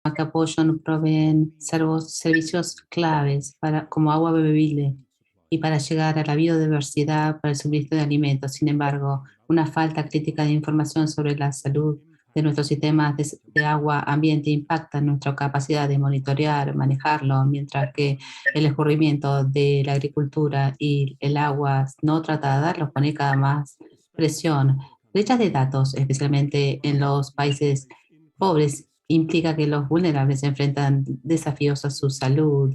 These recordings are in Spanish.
que apoyan proveen servicios claves como agua bebible y para llegar a la biodiversidad para el suministro de alimentos. Sin embargo, una falta crítica de información sobre la salud de nuestros sistemas de agua ambiente impacta en nuestra capacidad de monitorear, manejarlo, mientras que el escurrimiento de la agricultura y el agua no tratada los pone cada más presión. Brechas de datos, especialmente en los países pobres, implica que los vulnerables enfrentan desafíos a su salud.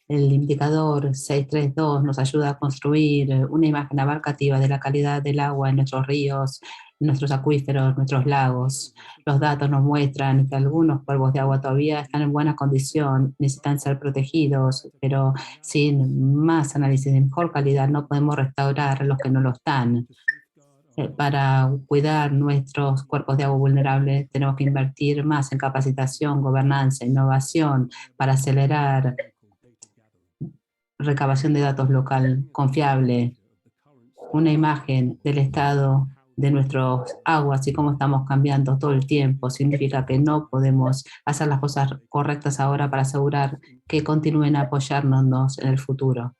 El indicador 632 nos ayuda a construir una imagen abarcativa de la calidad del agua en nuestros ríos, nuestros acuíferos, nuestros lagos. Los datos nos muestran que algunos cuerpos de agua todavía están en buena condición, necesitan ser protegidos, pero sin más análisis de mejor calidad no podemos restaurar los que no lo están. Para cuidar nuestros cuerpos de agua vulnerables tenemos que invertir más en capacitación, gobernanza, innovación para acelerar recabación de datos local confiable, una imagen del estado de nuestros aguas y cómo estamos cambiando todo el tiempo. Significa que no podemos hacer las cosas correctas ahora para asegurar que continúen a apoyarnos en el futuro.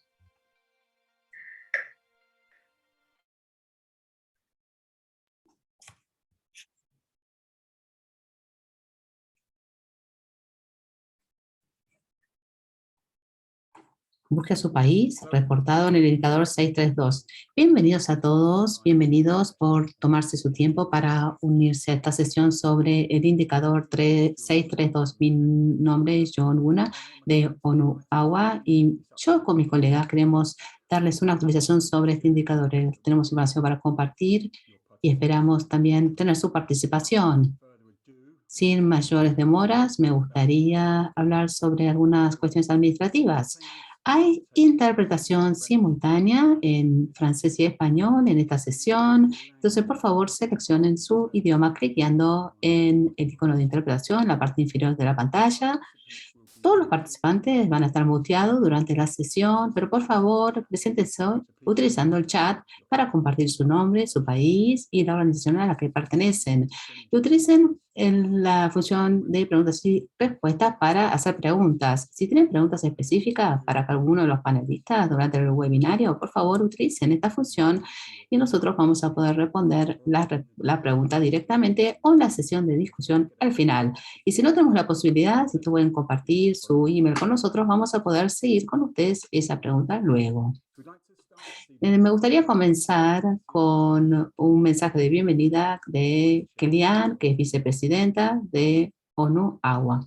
Busque a su país, reportado en el indicador 632. Bienvenidos a todos, bienvenidos por tomarse su tiempo para unirse a esta sesión sobre el indicador 632. Mi nombre es John Wuna de ONU Agua y yo con mis colegas queremos darles una actualización sobre este indicador. Tenemos información para compartir y esperamos también tener su participación. Sin mayores demoras, me gustaría hablar sobre algunas cuestiones administrativas. Hay interpretación simultánea en francés y español en esta sesión, entonces por favor seleccionen su idioma cliqueando en el icono de interpretación en la parte inferior de la pantalla. Todos los participantes van a estar muteados durante la sesión, pero por favor preséntense utilizando el chat para compartir su nombre, su país y la organización a la que pertenecen. Y utilicen la función de preguntas y respuestas para hacer preguntas. Si tienen preguntas específicas para alguno de los panelistas durante el webinario, por favor utilicen esta función y nosotros vamos a poder responder la pregunta directamente o en la sesión de discusión al final. Y si no tenemos la posibilidad, si pueden compartir su email con nosotros, vamos a poder seguir con ustedes esa pregunta luego. Me gustaría comenzar con un mensaje de bienvenida de Kellyanne, que es vicepresidenta de ONU Agua.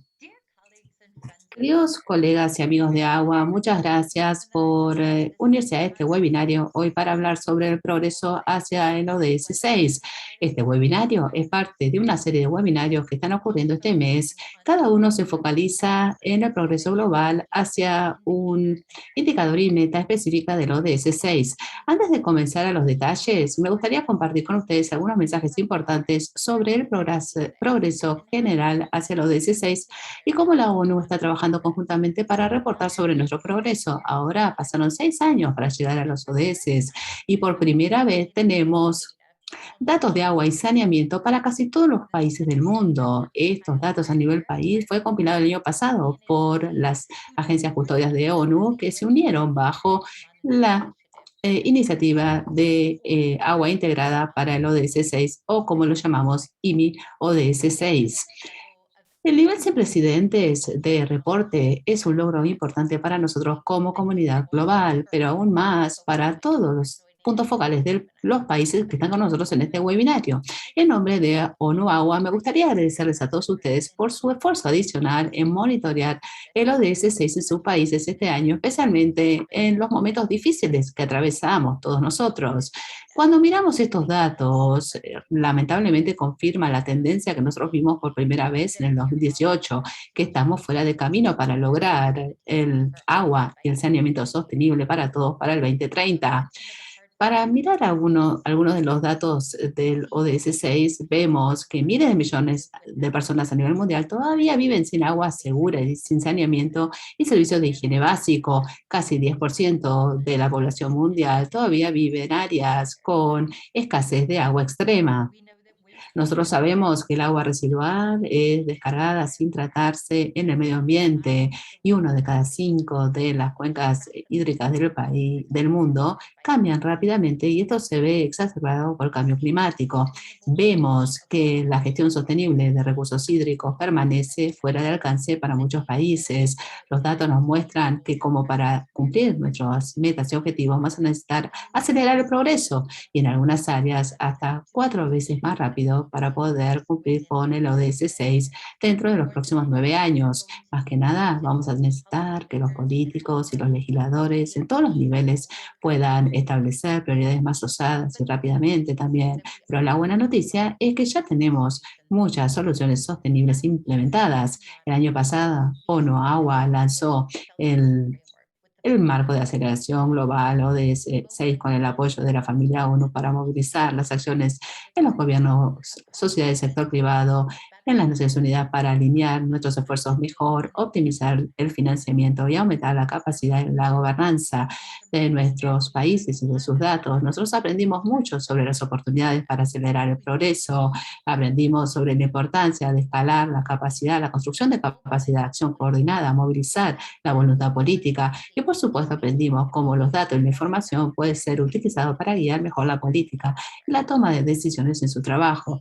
Queridos colegas y amigos de Agua, muchas gracias por unirse a este webinario hoy para hablar sobre el progreso hacia el ODS 6. Este webinario es parte de una serie de webinarios que están ocurriendo este mes. Cada uno se focaliza en el progreso global hacia un indicador y meta específica del ODS 6. Antes de comenzar a los detalles, me gustaría compartir con ustedes algunos mensajes importantes sobre el progreso general hacia el ODS 6 y cómo la ONU está trabajando conjuntamente para reportar sobre nuestro progreso. Ahora pasaron 6 años para llegar a los ODS y por primera vez tenemos datos de agua y saneamiento para casi todos los países del mundo. Estos datos a nivel país fue compilado el año pasado por las agencias custodias de ONU que se unieron bajo la iniciativa de agua integrada para el ODS 6 o como lo llamamos IMI ODS 6. El nivel sin precedentes de reporte es un logro importante para nosotros como comunidad global, pero aún más para todos los puntos focales de los países que están con nosotros en este webinario. En nombre de ONU Agua, me gustaría agradecerles a todos ustedes por su esfuerzo adicional en monitorear el ODS 6 en sus países este año, especialmente en los momentos difíciles que atravesamos todos nosotros. Cuando miramos estos datos, lamentablemente confirma la tendencia que nosotros vimos por primera vez en el 2018, que estamos fuera de camino para lograr el agua y el saneamiento sostenible para todos para el 2030. Para mirar algunos de los datos del ODS 6, vemos que miles de millones de personas a nivel mundial todavía viven sin agua segura y sin saneamiento y servicios de higiene básico. Casi 10% de la población mundial todavía vive en áreas con escasez de agua extrema. Nosotros sabemos que el agua residual es descargada sin tratarse en el medio ambiente y 1 de cada 5 de las cuencas hídricas del país, del mundo, cambian rápidamente y esto se ve exacerbado por el cambio climático. Vemos que la gestión sostenible de recursos hídricos permanece fuera de alcance para muchos países. Los datos nos muestran que como para cumplir nuestras metas y objetivos vamos a necesitar acelerar el progreso y en algunas áreas hasta 4 veces más rápido para poder cumplir con el ODS 6 dentro de los próximos 9 años. Más que nada, vamos a necesitar que los políticos y los legisladores en todos los niveles puedan establecer prioridades más osadas y rápidamente también. Pero la buena noticia es que ya tenemos muchas soluciones sostenibles implementadas. El año pasado, ONU Agua lanzó el marco de aceleración global ODS 6 con el apoyo de la familia ONU para movilizar las acciones en los gobiernos, sociedad y sector privado, en las Naciones Unidas para alinear nuestros esfuerzos mejor, optimizar el financiamiento y aumentar la capacidad de la gobernanza de nuestros países y de sus datos. Nosotros aprendimos mucho sobre las oportunidades para acelerar el progreso, aprendimos sobre la importancia de escalar la capacidad, la construcción de capacidad de acción coordinada, movilizar la voluntad política y por supuesto aprendimos cómo los datos y la información pueden ser utilizados para guiar mejor la política y la toma de decisiones en su trabajo.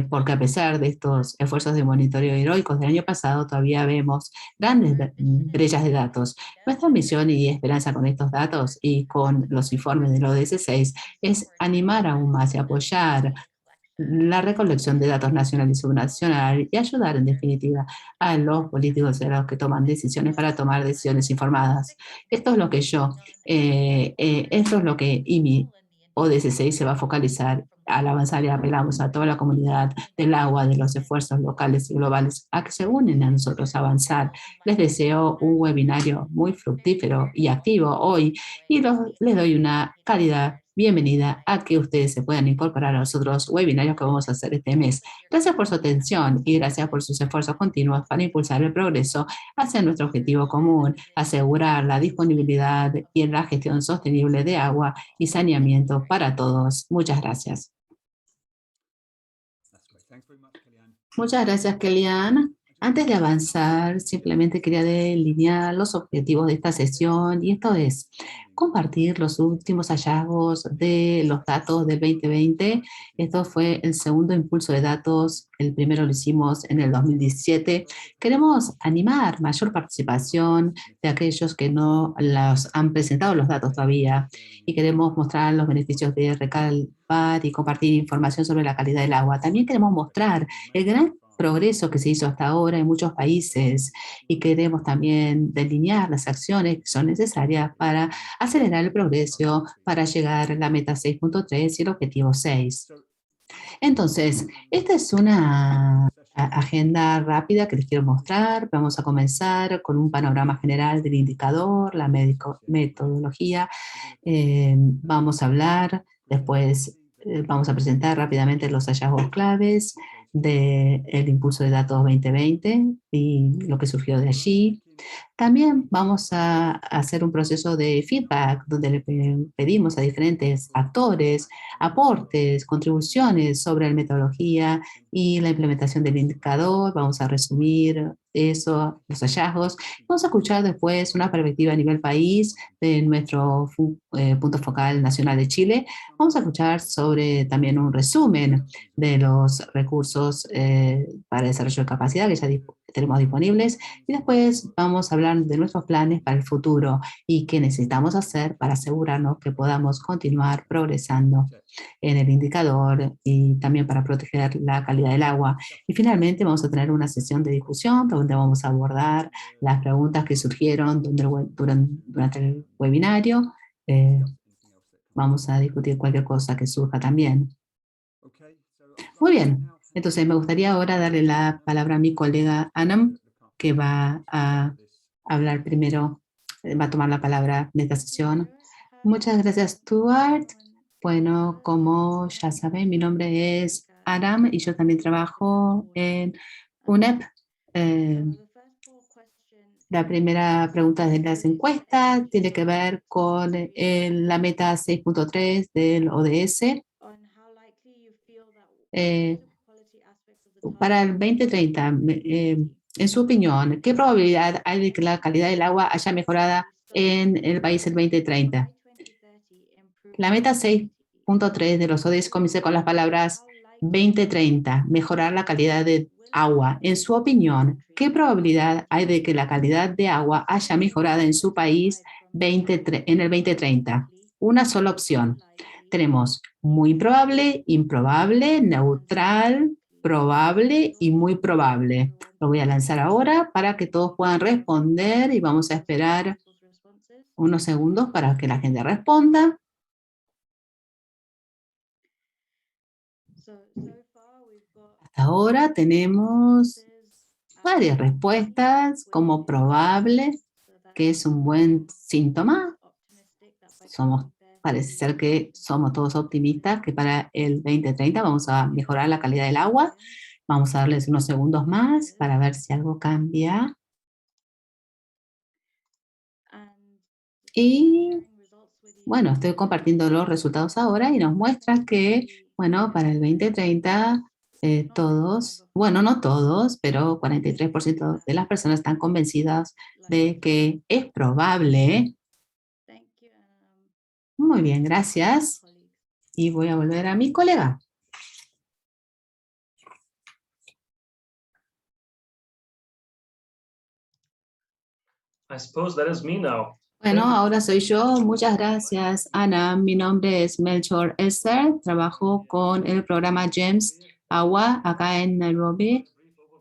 Porque a pesar de estos esfuerzos de monitoreo heroicos del año pasado, todavía vemos grandes brechas de datos. Nuestra misión y esperanza con estos datos y con los informes del ODS 6 es animar aún más y apoyar la recolección de datos nacional y subnacional y ayudar en definitiva a los políticos y a los que toman decisiones para tomar decisiones informadas. Esto es lo que esto es lo que IMI o DCCI se va a focalizar al avanzar y apelamos a toda la comunidad del agua, de los esfuerzos locales y globales a que se unen a nosotros a avanzar. Les deseo un webinario muy fructífero y activo hoy y les doy una cálida bienvenida a que ustedes se puedan incorporar a los otros webinarios que vamos a hacer este mes. Gracias por su atención y gracias por sus esfuerzos continuos para impulsar el progreso hacia nuestro objetivo común, asegurar la disponibilidad y la gestión sostenible de agua y saneamiento para todos. Muchas gracias. Muchas gracias, Kellyanne. Antes de avanzar, simplemente quería delinear los objetivos de esta sesión y esto es compartir los últimos hallazgos de los datos del 2020. Esto fue el segundo impulso de datos, el primero lo hicimos en el 2017. Queremos animar mayor participación de aquellos que no los han presentado los datos todavía y queremos mostrar los beneficios de recalcar y compartir información sobre la calidad del agua. También queremos mostrar el gran progreso que se hizo hasta ahora en muchos países y queremos también delinear las acciones que son necesarias para acelerar el progreso para llegar a la meta 6.3 y el objetivo 6. Entonces, esta es una agenda rápida que les quiero mostrar. Vamos a comenzar con un panorama general del indicador, la metodología. Vamos a hablar, después vamos a presentar rápidamente los hallazgos claves del impulso de datos 2020 y lo que surgió de allí. También vamos a hacer un proceso de feedback donde le pedimos a diferentes actores aportes, contribuciones sobre la metodología y la implementación del indicador. Vamos a resumir eso, los hallazgos. Vamos a escuchar después una perspectiva a nivel país de nuestro punto focal nacional de Chile. Vamos a escuchar sobre también un resumen de los recursos para desarrollo de capacidad que ya tenemos disponibles y después vamos a hablar de nuestros planes para el futuro y qué necesitamos hacer para asegurarnos que podamos continuar progresando en el indicador y también para proteger la calidad del agua. Y finalmente vamos a tener una sesión de discusión donde vamos a abordar las preguntas que surgieron durante el webinario. Vamos a discutir cualquier cosa que surja también. Muy bien, entonces me gustaría ahora darle la palabra a mi colega Anam, que va a hablar primero, va a tomar la palabra en esta sesión. Muchas gracias, Stuart. Bueno, como ya saben, mi nombre es Adam y yo también trabajo en UNEP. La primera pregunta de las encuestas tiene que ver con la meta 6.3 del ODS. Para el 2030, en su opinión, ¿qué probabilidad hay de que la calidad del agua haya mejorado en el país el 2030? La meta 6.3 de los ODS comienza con las palabras 2030, mejorar la calidad de agua. En su opinión, ¿qué probabilidad hay de que la calidad de agua haya mejorado en su país en el 2030? Una sola opción. Tenemos muy probable, improbable, neutral, probable y muy probable. Lo voy a lanzar ahora para que todos puedan responder y vamos a esperar unos segundos para que la gente responda. Hasta ahora tenemos varias respuestas como probable, que es un buen síntoma. Parece ser que somos todos optimistas que para el 2030 vamos a mejorar la calidad del agua. Vamos a darles unos segundos más para ver si algo cambia. Y bueno, estoy compartiendo los resultados ahora y nos muestra que, bueno, para el 2030 todos, bueno, no todos, pero 43% de las personas están convencidas de que es probable. Muy bien, gracias. Y voy a volver a mi colega. I suppose that is me now. Bueno, ahora soy yo. Muchas gracias, Ana. Mi nombre es Melchor Esther. Trabajo con el programa GEMS Agua acá en Nairobi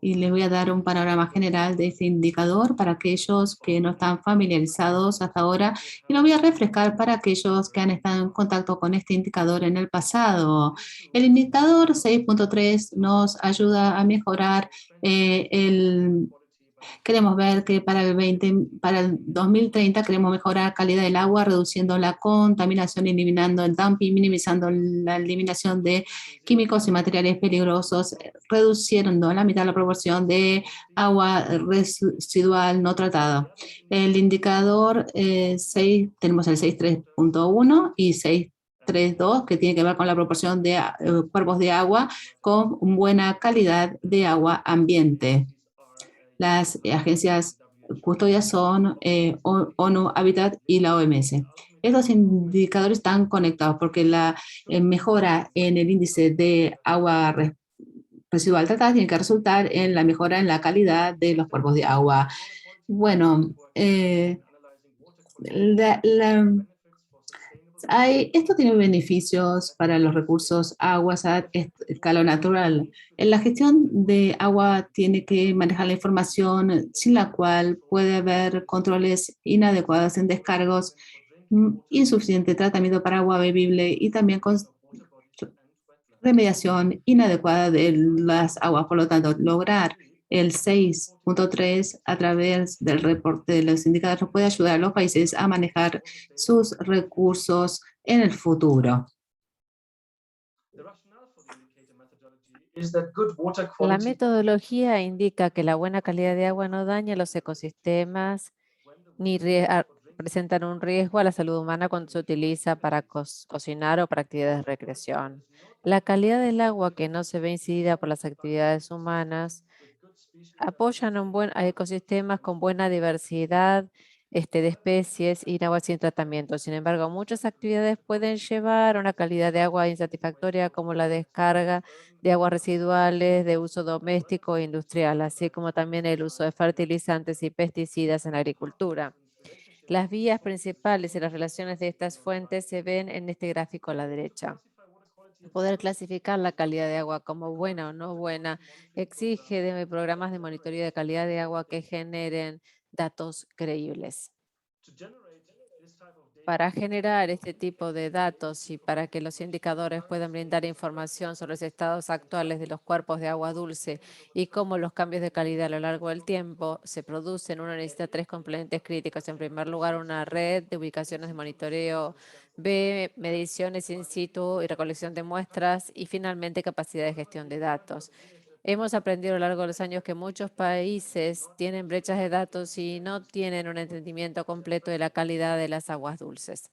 y les voy a dar un panorama general de este indicador para aquellos que no están familiarizados hasta ahora y lo voy a refrescar para aquellos que han estado en contacto con este indicador en el pasado. El indicador 6.3 nos ayuda a mejorar el Queremos ver que para el 2030 queremos mejorar calidad del agua, reduciendo la contaminación, eliminando el dumping, minimizando la eliminación de químicos y materiales peligrosos, reduciendo a la mitad la proporción de agua residual no tratada. El indicador 6, tenemos el 6.3.1 y 6.3.2, que tiene que ver con la proporción de cuerpos de agua con buena calidad de agua ambiente. Las agencias custodias son ONU Habitat y la OMS. Estos indicadores están conectados porque la mejora en el índice de agua residual tratada tiene que resultar en la mejora en la calidad de los cuerpos de agua. Bueno, esto tiene beneficios para los recursos aguas a escala natural. En la gestión de agua tiene que manejar la información sin la cual puede haber controles inadecuados en descargos, insuficiente tratamiento para agua bebible y también con remediación inadecuada de las aguas. Por lo tanto, lograr el 6.3 a través del reporte de los indicadores puede ayudar a los países a manejar sus recursos en el futuro. La metodología indica que la buena calidad de agua no daña los ecosistemas ni presentan un riesgo a la salud humana cuando se utiliza para cocinar o para actividades de recreación. La calidad del agua que no se ve incidida por las actividades humanas apoyan a ecosistemas con buena diversidad de especies y agua sin tratamiento. Sin embargo, muchas actividades pueden llevar a una calidad de agua insatisfactoria como la descarga de aguas residuales de uso doméstico e industrial, así como también el uso de fertilizantes y pesticidas en la agricultura. Las vías principales y las relaciones de estas fuentes se ven en este gráfico a la derecha. Poder clasificar la calidad de agua como buena o no buena exige de programas de monitoreo de calidad de agua que generen datos creíbles. Para generar este tipo de datos y para que los indicadores puedan brindar información sobre los estados actuales de los cuerpos de agua dulce y cómo los cambios de calidad a lo largo del tiempo se producen, uno necesita tres componentes críticos. En primer lugar, una red de ubicaciones de monitoreo, B, mediciones in situ y recolección de muestras y finalmente capacidad de gestión de datos. Hemos aprendido a lo largo de los años que muchos países tienen brechas de datos y no tienen un entendimiento completo de la calidad de las aguas dulces.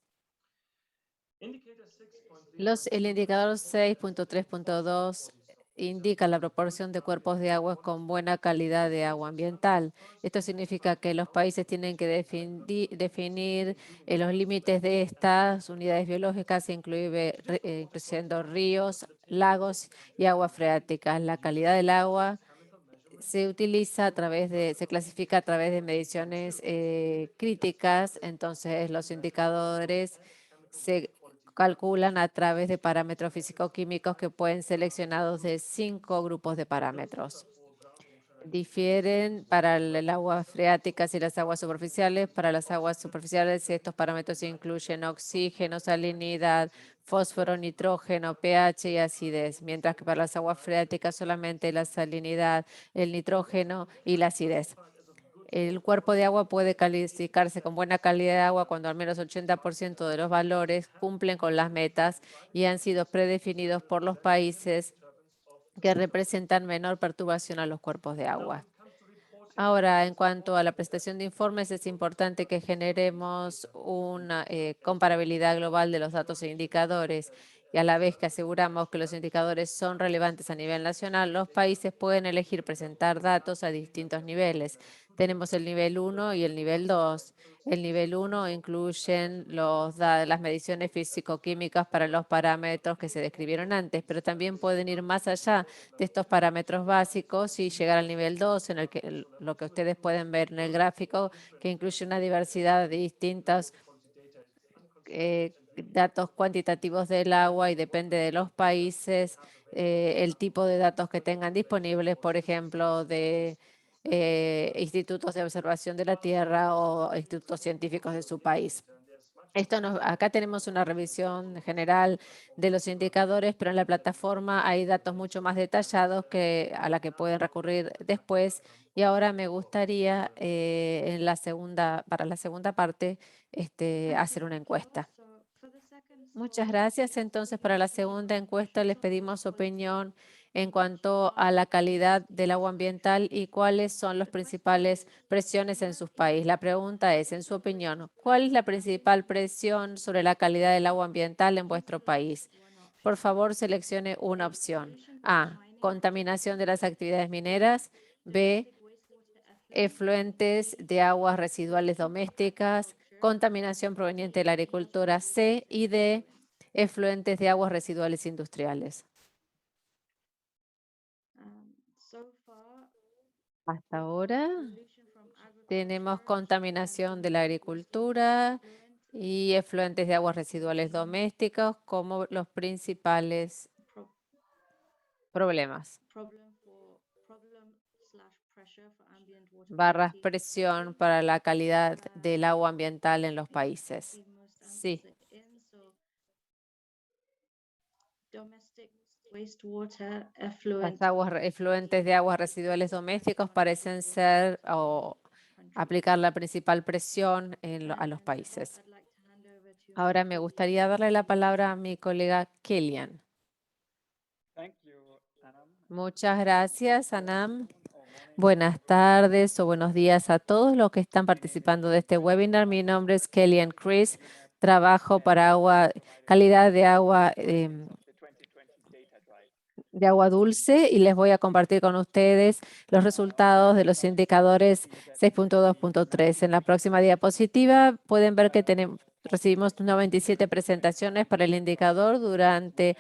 El indicador 6.3.2 indica la proporción de cuerpos de agua con buena calidad de agua ambiental. Esto significa que los países tienen que definir los límites de estas unidades biológicas, incluyendo ríos, lagos y aguas freáticas. La calidad del agua se clasifica a través de mediciones críticas, entonces los indicadores se calculan a través de parámetros físico-químicos que pueden ser seleccionados de 5 grupos de parámetros. Difieren para el agua freáticas y las aguas superficiales. Para las aguas superficiales, estos parámetros incluyen oxígeno, salinidad, fósforo, nitrógeno, pH y acidez, mientras que para las aguas freáticas solamente la salinidad, el nitrógeno y la acidez. El cuerpo de agua puede calificarse con buena calidad de agua cuando al menos 80% de los valores cumplen con las metas y han sido predefinidos por los países que representan menor perturbación a los cuerpos de agua. Ahora, en cuanto a la prestación de informes, es importante que generemos una comparabilidad global de los datos e indicadores, y a la vez que aseguramos que los indicadores son relevantes a nivel nacional, los países pueden elegir presentar datos a distintos niveles. Tenemos el nivel 1 y el nivel 2. El nivel 1 incluyen las mediciones físico-químicas para los parámetros que se describieron antes, pero también pueden ir más allá de estos parámetros básicos y llegar al nivel 2, en el que lo que ustedes pueden ver en el gráfico, que incluye una diversidad de distintos datos cuantitativos del agua y depende de los países, el tipo de datos que tengan disponibles, por ejemplo, de institutos de observación de la Tierra o institutos científicos de su país. Acá tenemos una revisión general de los indicadores, pero en la plataforma hay datos mucho más detallados a la que pueden recurrir después. Y ahora me gustaría, para la segunda parte, hacer una encuesta. Muchas gracias. Entonces, para la segunda encuesta les pedimos su opinión en cuanto a la calidad del agua ambiental y cuáles son las principales presiones en su país. La pregunta es, en su opinión, ¿cuál es la principal presión sobre la calidad del agua ambiental en vuestro país? Por favor, seleccione una opción. A, contaminación de las actividades mineras. B, efluentes de aguas residuales domésticas, contaminación proveniente de la agricultura. C, y D, efluentes de aguas residuales industriales. Hasta ahora tenemos contaminación de la agricultura y efluentes de aguas residuales domésticos como los principales problemas. Barras presión para la calidad del agua ambiental en los países. Sí. Las efluentes de aguas residuales domésticos parecen ser o aplicar la principal presión a los países. Ahora me gustaría darle la palabra a mi colega Kellyan. Muchas gracias, Anam. Buenas tardes o buenos días a todos los que están participando de este webinar. Mi nombre es Kellyan Chris. Trabajo para calidad de agua dulce y les voy a compartir con ustedes los resultados de los indicadores 6.2.3. En la próxima diapositiva pueden ver que recibimos 97 presentaciones para el indicador durante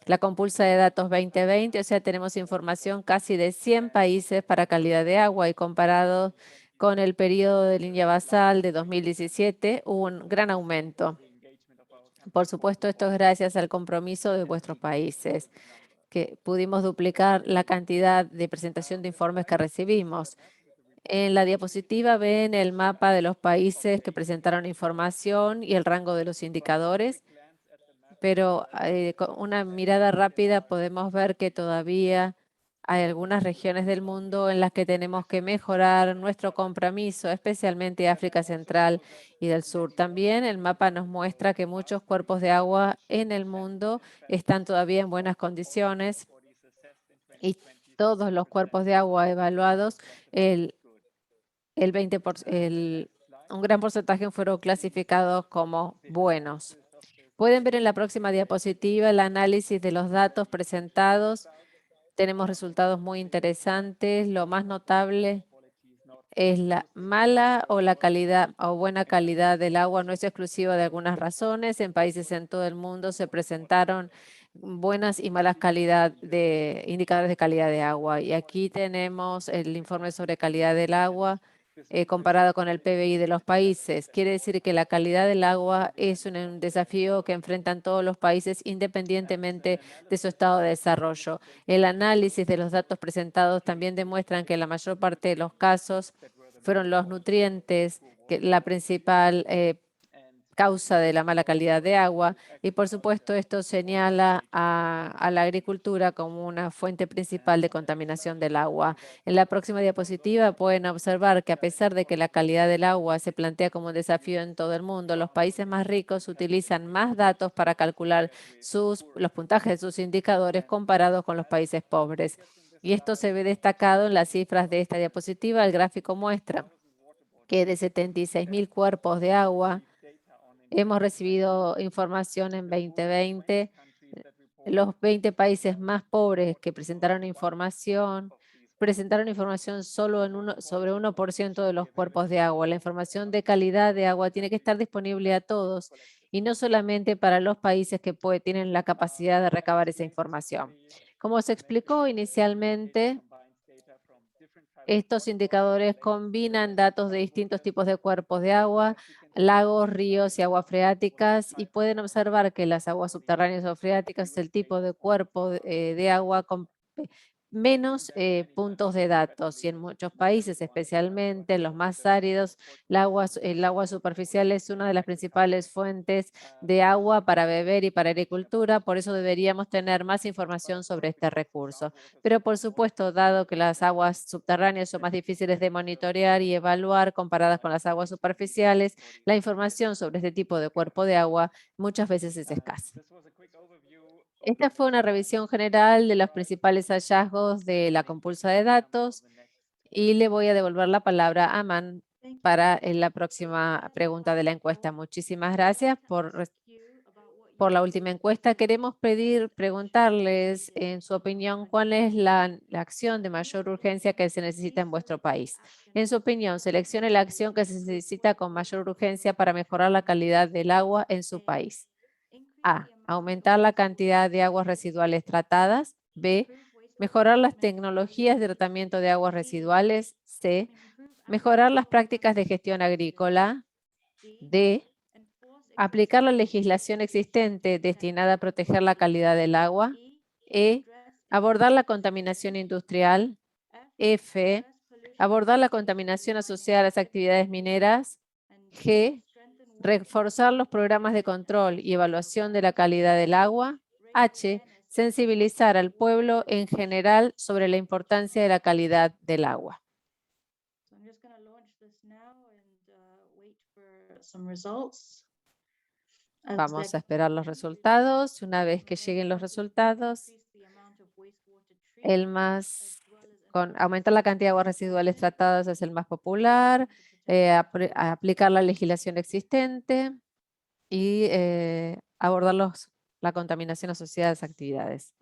la compulsa de datos 2020, o sea, tenemos información casi de 100 países para calidad de agua y comparado con el periodo de línea basal de 2017, hubo un gran aumento. Por supuesto, esto es gracias al compromiso de vuestros países, que pudimos duplicar la cantidad de presentación de informes que recibimos. En la diapositiva ven el mapa de los países que presentaron información y el rango de los indicadores, pero con una mirada rápida podemos ver que todavía hay algunas regiones del mundo en las que tenemos que mejorar nuestro compromiso, especialmente África Central y del Sur. También el mapa nos muestra que muchos cuerpos de agua en el mundo están todavía en buenas condiciones y todos los cuerpos de agua evaluados, un gran porcentaje fueron clasificados como buenos. Pueden ver en la próxima diapositiva el análisis de los datos presentados tenemos resultados muy interesantes. Lo más notable es la mala o la calidad o buena calidad del agua. No es exclusiva de algunas razones. En países en todo el mundo se presentaron buenas y malas indicadores de calidad de agua. Y aquí tenemos el informe sobre calidad del agua comparado con el PBI de los países. Quiere decir que la calidad del agua es un desafío que enfrentan todos los países independientemente de su estado de desarrollo. El análisis de los datos presentados también demuestran que la mayor parte de los casos fueron los nutrientes, que la principal causa de la mala calidad de agua, y por supuesto esto señala a la agricultura como una fuente principal de contaminación del agua. En la próxima diapositiva pueden observar que a pesar de que la calidad del agua se plantea como un desafío en todo el mundo, los países más ricos utilizan más datos para calcular los puntajes de sus indicadores comparados con los países pobres. Y esto se ve destacado en las cifras de esta diapositiva. El gráfico muestra que de 76.000 cuerpos de agua, hemos recibido información en 2020. Los 20 países más pobres que presentaron información solo sobre 1% de los cuerpos de agua. La información de calidad de agua tiene que estar disponible a todos y no solamente para los países que tienen la capacidad de recabar esa información. Como se explicó inicialmente, estos indicadores combinan datos de distintos tipos de cuerpos de agua, lagos, ríos y aguas freáticas, y pueden observar que las aguas subterráneas o freáticas es el tipo de cuerpo de agua con menos puntos de datos, y en muchos países, especialmente en los más áridos, el agua superficial es una de las principales fuentes de agua para beber y para agricultura. Por eso deberíamos tener más información sobre este recurso. Pero por supuesto, dado que las aguas subterráneas son más difíciles de monitorear y evaluar comparadas con las aguas superficiales, la información sobre este tipo de cuerpo de agua muchas veces es escasa. Esta fue una revisión general de los principales hallazgos de la compulsa de datos, y le voy a devolver la palabra a Aman para la próxima pregunta de la encuesta. Muchísimas gracias por la última encuesta. Queremos preguntarles, en su opinión, ¿cuál es la acción de mayor urgencia que se necesita en vuestro país? En su opinión, seleccione la acción que se necesita con mayor urgencia para mejorar la calidad del agua en su país. A. Aumentar la cantidad de aguas residuales tratadas. B. Mejorar las tecnologías de tratamiento de aguas residuales. C. Mejorar las prácticas de gestión agrícola. D. Aplicar la legislación existente destinada a proteger la calidad del agua. E. Abordar la contaminación industrial. F. Abordar la contaminación asociada a las actividades mineras. G. Reforzar los programas de control y evaluación de la calidad del agua. H. Sensibilizar al pueblo en general sobre la importancia de la calidad del agua. Vamos a esperar los resultados. Una vez que lleguen los resultados, aumentar la cantidad de aguas residuales tratadas es el más popular, aplicar la legislación existente y abordar la contaminación asociada a las actividades.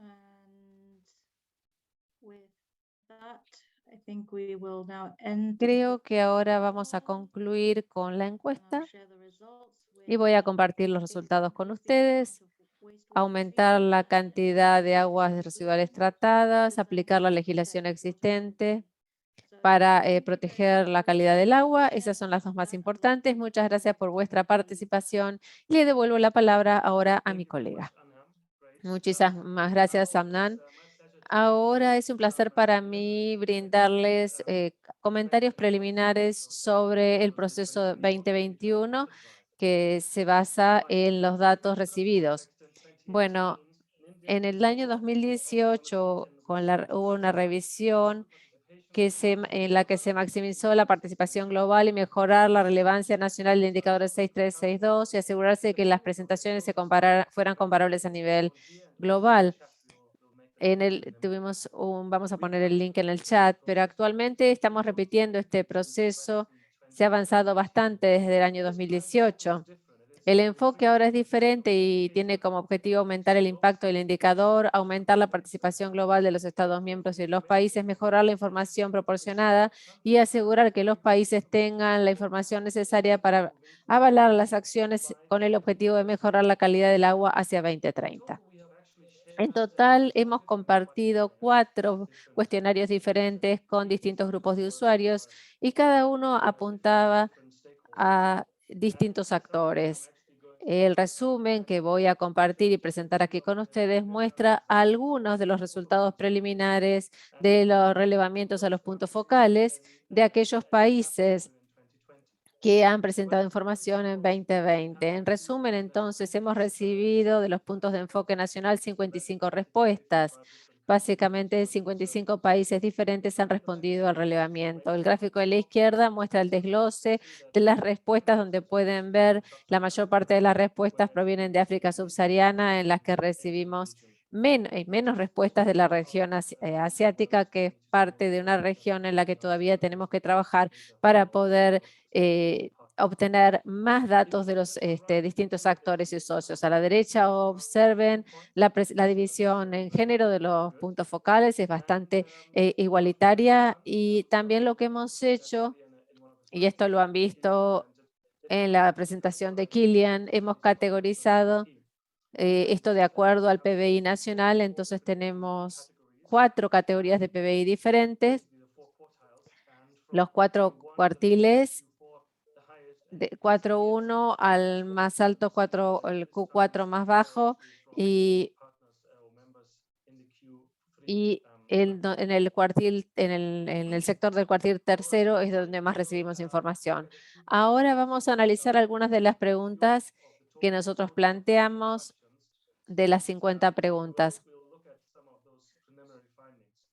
Creo que ahora vamos a concluir con la encuesta y voy a compartir los resultados con ustedes. Aumentar la cantidad de aguas residuales tratadas, aplicar la legislación existente para proteger la calidad del agua. Esas son las dos más importantes. Muchas gracias por vuestra participación. Le devuelvo la palabra ahora a mi colega. Muchísimas gracias, Amnan. Ahora es un placer para mí brindarles comentarios preliminares sobre el proceso 2021 que se basa en los datos recibidos. Bueno, en el año 2018 hubo una revisión en la que se maximizó la participación global y mejorar la relevancia nacional del indicador 6362 y asegurarse de que las presentaciones fueran comparables a nivel global. Vamos a poner el link en el chat, pero actualmente estamos repitiendo este proceso. Se ha avanzado bastante desde el año 2018. El enfoque ahora es diferente y tiene como objetivo aumentar el impacto del indicador, aumentar la participación global de los Estados miembros y los países, mejorar la información proporcionada y asegurar que los países tengan la información necesaria para avalar las acciones con el objetivo de mejorar la calidad del agua hacia 2030. En total, hemos compartido 4 cuestionarios diferentes con distintos grupos de usuarios y cada uno apuntaba a distintos actores. El resumen que voy a compartir y presentar aquí con ustedes muestra algunos de los resultados preliminares de los relevamientos a los puntos focales de aquellos países que han presentado información en 2020. En resumen, entonces, hemos recibido de los puntos de enfoque nacional 55 respuestas. Básicamente, 55 países diferentes han respondido al relevamiento. El gráfico de la izquierda muestra el desglose de las respuestas, donde pueden ver la mayor parte de las respuestas provienen de África subsahariana, en las que recibimos menos respuestas de la región asiática, que es parte de una región en la que todavía tenemos que trabajar para poder obtener más datos de los distintos actores y socios. A la derecha observen la división en género de los puntos focales, es bastante igualitaria, y también lo que hemos hecho, y esto lo han visto en la presentación de Kilian, hemos categorizado esto de acuerdo al PBI nacional. Entonces tenemos 4 categorías de PBI diferentes, los 4 cuartiles, de 4.1 al más alto, el Q4 más bajo, y en el sector del cuartil tercero es donde más recibimos información. Ahora vamos a analizar algunas de las preguntas que nosotros planteamos de las 50 preguntas.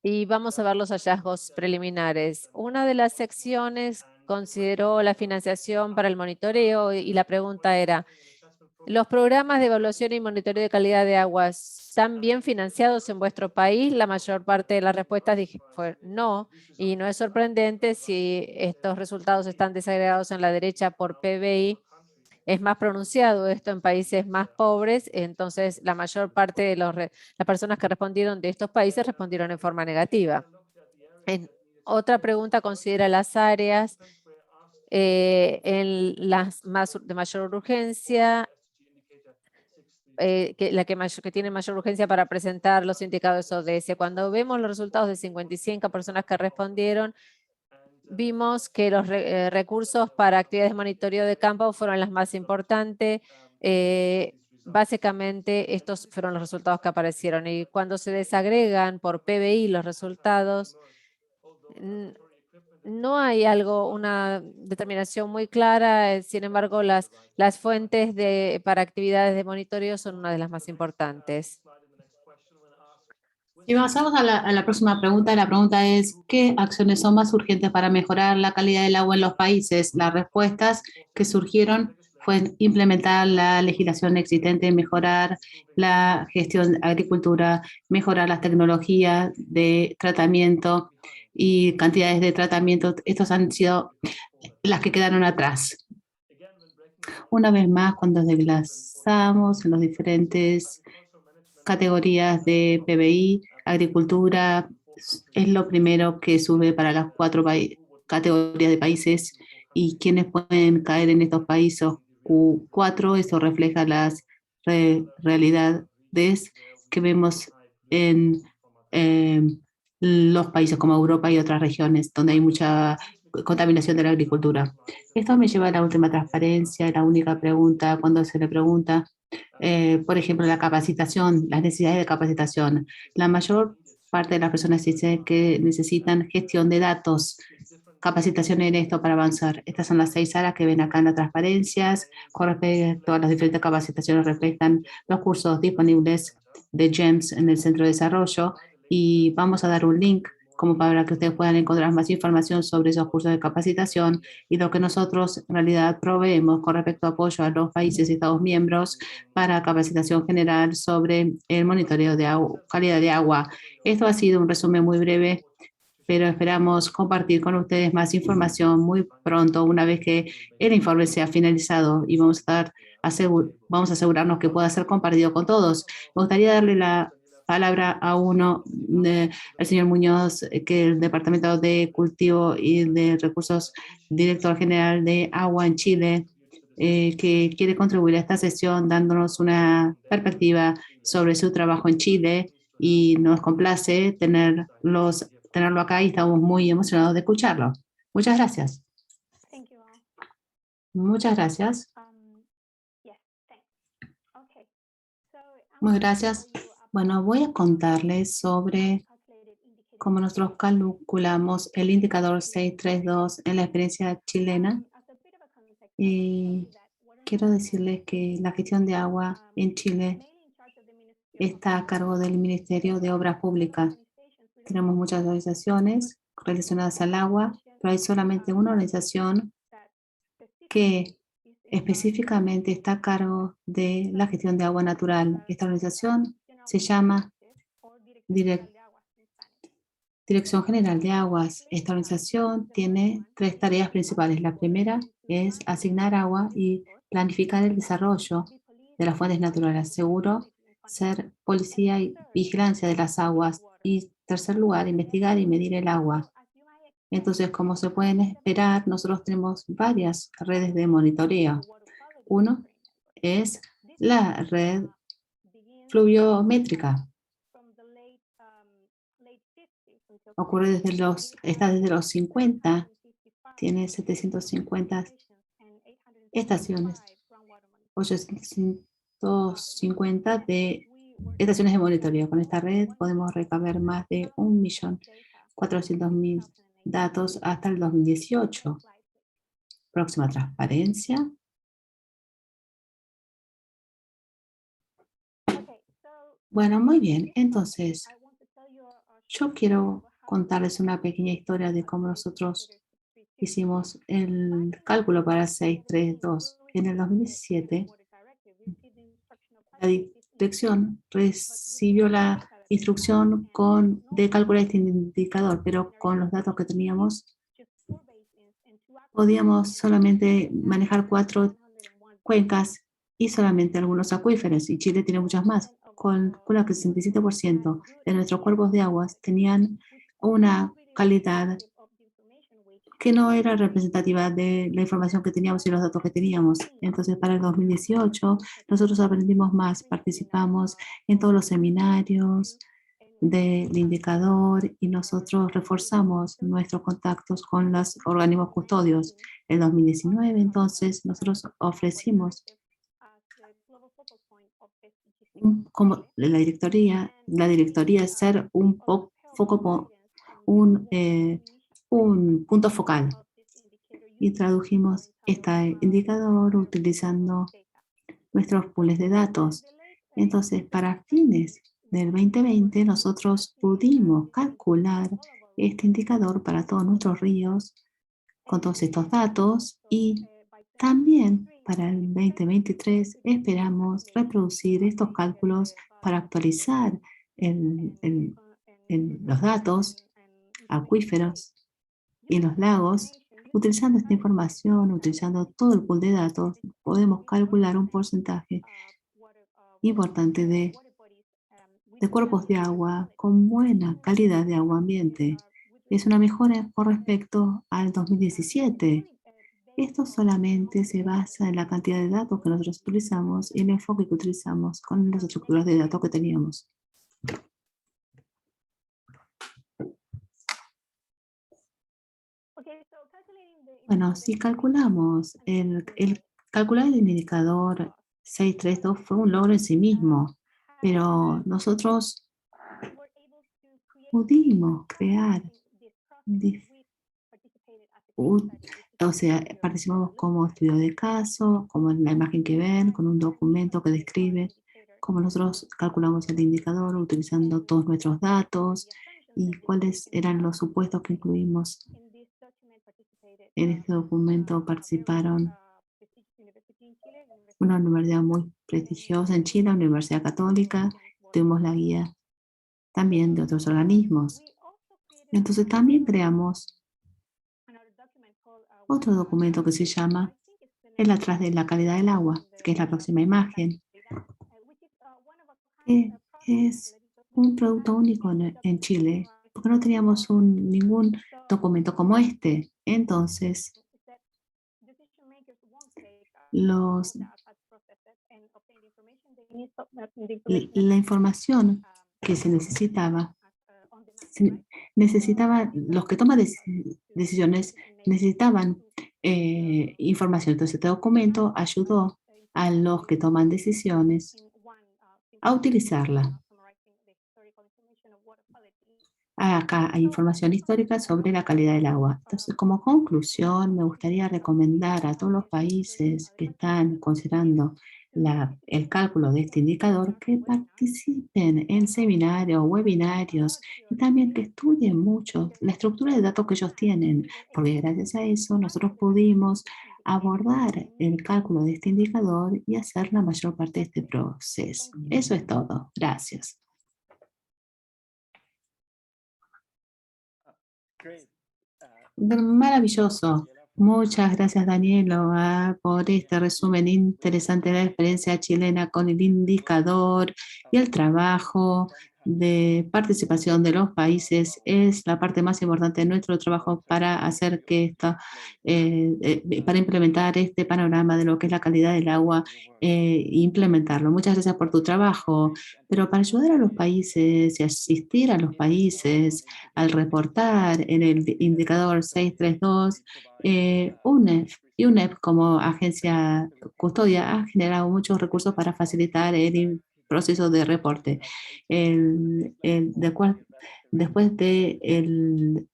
Y vamos a ver los hallazgos preliminares. Una de las secciones consideró la financiación para el monitoreo y la pregunta era: ¿los programas de evaluación y monitoreo de calidad de agua están bien financiados en vuestro país? La mayor parte de las respuestas fue no, y no es sorprendente si estos resultados están desagregados en la derecha por PBI. Es más pronunciado esto en países más pobres, entonces la mayor parte de las personas que respondieron de estos países respondieron en forma negativa. Otra pregunta considera las áreas en las de mayor urgencia, que tiene mayor urgencia para presentar los indicadores ODS. Cuando vemos los resultados de 55 personas que respondieron, vimos que los recursos para actividades de monitoreo de campo fueron las más importantes. Básicamente, estos fueron los resultados que aparecieron. Y cuando se desagregan por PBI los resultados, no hay una determinación muy clara. Sin embargo, las fuentes para actividades de monitoreo son una de las más importantes. Y pasamos a la próxima pregunta. La pregunta es: ¿qué acciones son más urgentes para mejorar la calidad del agua en los países? Las respuestas que surgieron fue implementar la legislación existente, mejorar la gestión de agricultura, mejorar las tecnologías de tratamiento y cantidades de tratamiento. Estos han sido las que quedaron atrás. Una vez más, cuando desglosamos en las diferentes categorías de PBI, agricultura es lo primero que sube para las 4 categorías de países, y quienes pueden caer en estos países Q4. Eso refleja las realidades que vemos en los países como Europa y otras regiones donde hay mucha contaminación de la agricultura. Esto me lleva a la última transparencia. La única pregunta cuando se le pregunta, por ejemplo, la capacitación, las necesidades de capacitación. La mayor parte de las personas dice que necesitan gestión de datos, capacitación en esto para avanzar. Estas son las 6 áreas que ven acá en las transparencias. Con respecto a las diferentes capacitaciones, reflejan los cursos disponibles de GEMS en el Centro de Desarrollo, y vamos a dar un link como para que ustedes puedan encontrar más información sobre esos cursos de capacitación y lo que nosotros en realidad proveemos con respecto a apoyo a los países y Estados miembros para capacitación general sobre el monitoreo de calidad de agua. Esto ha sido un resumen muy breve, pero esperamos compartir con ustedes más información muy pronto, una vez que el informe sea finalizado, y vamos a estar vamos a asegurarnos que pueda ser compartido con todos. Me gustaría darle la palabra a al señor Muñoz, que es el Departamento de Cultivo y de Recursos, director general de Agua en Chile, que quiere contribuir a esta sesión dándonos una perspectiva sobre su trabajo en Chile, y nos complace tenerlo acá y estamos muy emocionados de escucharlo. Muchas gracias. Muchas gracias. Muchas gracias. Bueno, voy a contarles sobre cómo nosotros calculamos el indicador 632 en la experiencia chilena. Y quiero decirles que la gestión de agua en Chile está a cargo del Ministerio de Obras Públicas. Tenemos muchas organizaciones relacionadas al agua, pero hay solamente una organización que específicamente está a cargo de la gestión de agua natural. Esta organización se llama Dirección General de Aguas. Esta organización tiene 3 tareas principales. La primera es asignar agua y planificar el desarrollo de las fuentes naturales. Seguro, ser policía y vigilancia de las aguas. Y tercer lugar, investigar y medir el agua. Entonces, como se pueden esperar, nosotros tenemos varias redes de monitoreo. Uno es la red fluviométrica. Está desde los 50, tiene 750 estaciones, 850 de estaciones de monitoreo. Con esta red podemos recabar más de 1.400.000 datos hasta el 2018. Próxima transparencia. Bueno, muy bien. Entonces, yo quiero contarles una pequeña historia de cómo nosotros hicimos el cálculo para 632. En el 2017, la dirección recibió la instrucción de calcular este indicador, pero con los datos que teníamos, podíamos solamente manejar 4 cuencas y solamente algunos acuíferos, y Chile tiene muchas más. Calcula que el 67% de nuestros cuerpos de aguas tenían una calidad que no era representativa de la información que teníamos y los datos que teníamos. Entonces, para el 2018, nosotros aprendimos más, participamos en todos los seminarios del indicador y nosotros reforzamos nuestros contactos con los organismos custodios. En 2019, entonces, nosotros ofrecimos como la directoría ser un foco, un punto focal, y tradujimos este indicador utilizando nuestros pools de datos. Entonces, para fines del 2020, nosotros pudimos calcular este indicador para todos nuestros ríos con todos estos datos, y también para el 2023 esperamos reproducir estos cálculos para actualizar los datos acuíferos y los lagos. Utilizando esta información, utilizando todo el pool de datos, podemos calcular un porcentaje importante de cuerpos de agua con buena calidad de agua ambiente. Es una mejora con respecto al 2017. Esto solamente se basa en la cantidad de datos que nosotros utilizamos y el enfoque que utilizamos con las estructuras de datos que teníamos. Bueno, si calculamos, calcular el indicador 632 fue un logro en sí mismo, pero nosotros pudimos crear, participamos como estudio de caso, como en la imagen que ven, con un documento que describe cómo nosotros calculamos el indicador utilizando todos nuestros datos y cuáles eran los supuestos que incluimos. En este documento participaron una universidad muy prestigiosa en Chile, la Universidad Católica. Tuvimos la guía también de otros organismos. Entonces también creamos otro documento que se llama el atrás de la calidad del agua, que es la próxima imagen, que es un producto único en Chile, porque no teníamos ningún documento como este. Entonces, los, la información que se necesitaba, los que toman decisiones necesitaban información. Entonces, este documento ayudó a los que toman decisiones a utilizarla. Acá hay información histórica sobre la calidad del agua. Entonces, como conclusión, me gustaría recomendar a todos los países que están considerando el cálculo de este indicador que participen en seminarios, webinarios y también que estudien mucho la estructura de datos que ellos tienen, porque gracias a eso nosotros pudimos abordar el cálculo de este indicador y hacer la mayor parte de este proceso. Eso es todo. Gracias. Maravilloso. Muchas gracias, Danielo, por este resumen interesante de la experiencia chilena con el indicador y el trabajo de participación de los países. Es la parte más importante de nuestro trabajo para hacer que para implementar este panorama de lo que es la calidad del agua e implementarlo. Muchas gracias por tu trabajo, pero para ayudar a los países y asistir a los países al reportar en el indicador 632, UNEP como agencia custodia ha generado muchos recursos para facilitar el proceso de reporte. Después de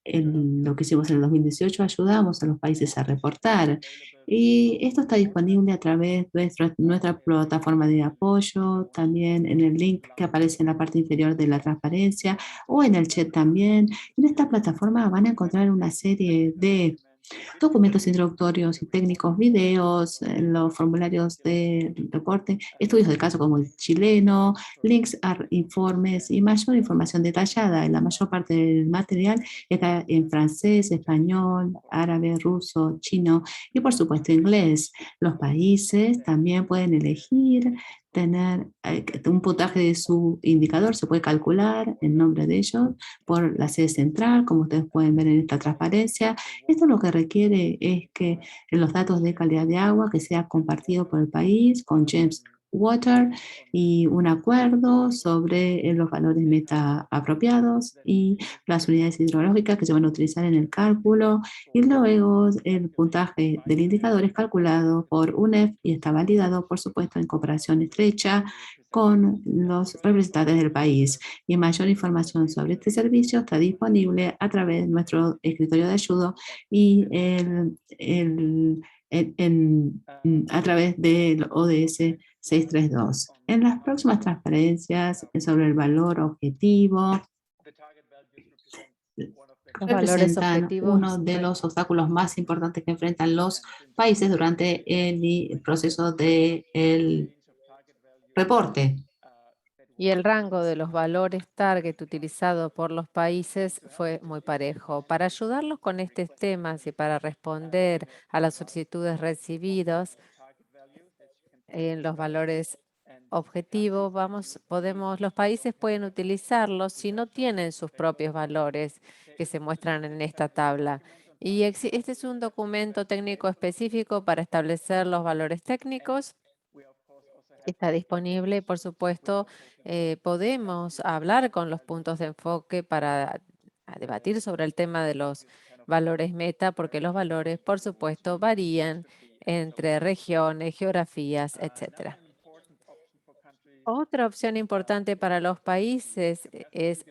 lo que hicimos en el 2018, ayudamos a los países a reportar. Y esto está disponible a través de nuestra plataforma de apoyo, también en el link que aparece en la parte inferior de la transparencia o en el chat también. En esta plataforma van a encontrar una serie de documentos introductorios y técnicos, videos, los formularios de reporte, estudios de caso como el chileno, links a informes y mayor información detallada. La mayor parte del material está en francés, español, árabe, ruso, chino y por supuesto inglés. Los países también pueden elegir tener un puntaje de su indicador, se puede calcular el nombre de ellos por la sede central, como ustedes pueden ver en esta transparencia. Esto lo que requiere es que los datos de calidad de agua que sea compartido por el país con James Water y un acuerdo sobre los valores meta apropiados y las unidades hidrológicas que se van a utilizar en el cálculo, y luego el puntaje del indicador es calculado por UNEF y está validado, por supuesto, en cooperación estrecha con los representantes del país. Y mayor información sobre este servicio está disponible a través de nuestro escritorio de ayuda y a través del ODS 632. En las próximas transparencias sobre el valor objetivo, Los valores representan uno objetivos de los obstáculos más importantes que enfrentan los países durante el proceso del reporte. y el rango de los valores target utilizados por los países fue muy parejo. Para ayudarlos con estos temas y para responder a las solicitudes recibidas en los valores objetivos, los países pueden utilizarlos si no tienen sus propios valores que se muestran en esta tabla. Y este es un documento técnico específico para establecer los valores técnicos. Está disponible, por supuesto, podemos hablar con los puntos de enfoque para debatir sobre el tema de los valores meta, porque los valores, por supuesto, varían entre regiones, geografías, etcétera. Otra opción importante para los países es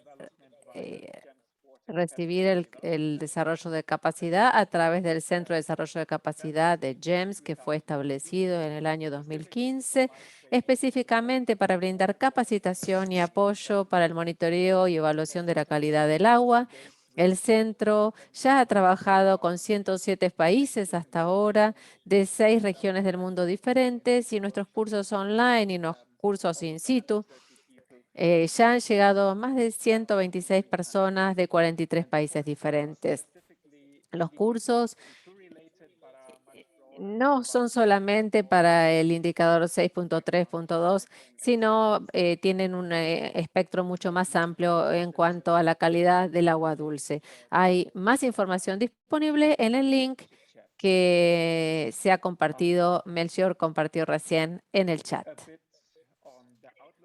recibir el desarrollo de capacidad a través del Centro de Desarrollo de Capacidad de GEMS, que fue establecido en el año 2015, específicamente para brindar capacitación y apoyo para el monitoreo y evaluación de la calidad del agua. El centro ya ha trabajado con 107 países hasta ahora, de 6 regiones del mundo diferentes, y nuestros cursos online y los cursos in situ ya han llegado más de 126 personas de 43 países diferentes. Los cursos no son solamente para el indicador 6.3.2, sino tienen un espectro mucho más amplio en cuanto a la calidad del agua dulce. Hay más información disponible en el link que se ha compartido, Melchior compartió recién en el chat.